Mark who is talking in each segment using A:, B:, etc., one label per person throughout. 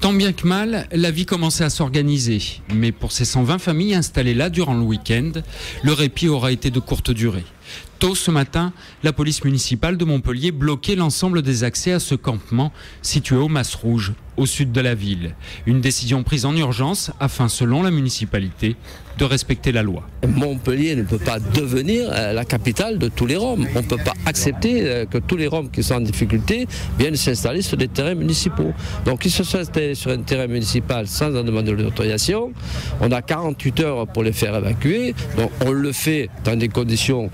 A: Tant bien que mal, la vie commençait à s'organiser. Mais pour ces 120 familles installées là durant le week-end, le répit aura été de courte durée. Tôt ce matin, la police municipale de Montpellier bloquait l'ensemble des accès à ce campement situé au Mas Rouge, au sud de la ville. Une décision prise en urgence afin, selon la municipalité, de respecter la loi.
B: Montpellier ne peut pas devenir la capitale de tous les Roms. On ne peut pas accepter que tous les Roms qui sont en difficulté viennent s'installer sur des terrains municipaux. Donc ils se sont installés sur un terrain municipal sans en demander l'autorisation. On a 48 heures pour les faire évacuer. Donc on le fait dans des conditions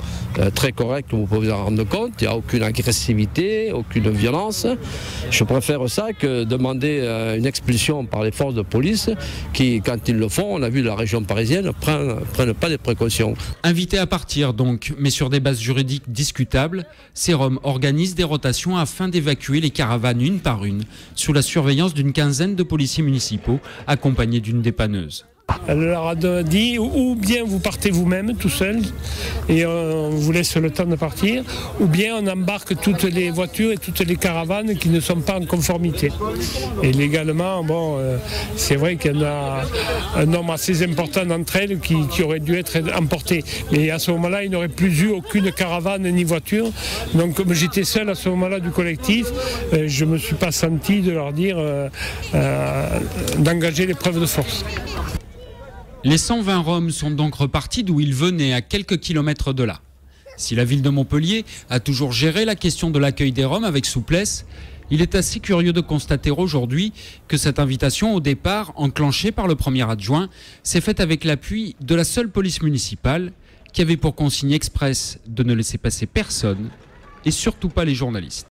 B: très correctes, vous pouvez vous en rendre compte. Il n'y a aucune agressivité, aucune violence. Je préfère ça que demander une expulsion par les forces de police qui, quand ils le font, on a vu la région parisienne, prennent pas des précautions.
A: Invités à partir donc, mais sur des bases juridiques discutables, ces Roms organisent des rotations afin d'évacuer les caravanes une par une, sous la surveillance d'une quinzaine de policiers municipaux accompagnés d'une dépanneuse.
C: Elle leur a dit ou bien vous partez vous-même tout seul et on vous laisse le temps de partir, ou bien on embarque toutes les voitures et toutes les caravanes qui ne sont pas en conformité. Et légalement, c'est vrai qu'il y en a un nombre assez important d'entre elles qui auraient dû être emportées. Mais à ce moment-là, il n'y aurait plus eu aucune caravane ni voiture. Donc comme j'étais seul à ce moment-là du collectif, je ne me suis pas senti de leur dire d'engager l'épreuve de force.
A: Les 120 Roms sont donc repartis d'où ils venaient, à quelques kilomètres de là. Si la ville de Montpellier a toujours géré la question de l'accueil des Roms avec souplesse, il est assez curieux de constater aujourd'hui que cette invitation au départ, enclenchée par le premier adjoint, s'est faite avec l'appui de la seule police municipale qui avait pour consigne expresse de ne laisser passer personne et surtout pas les journalistes.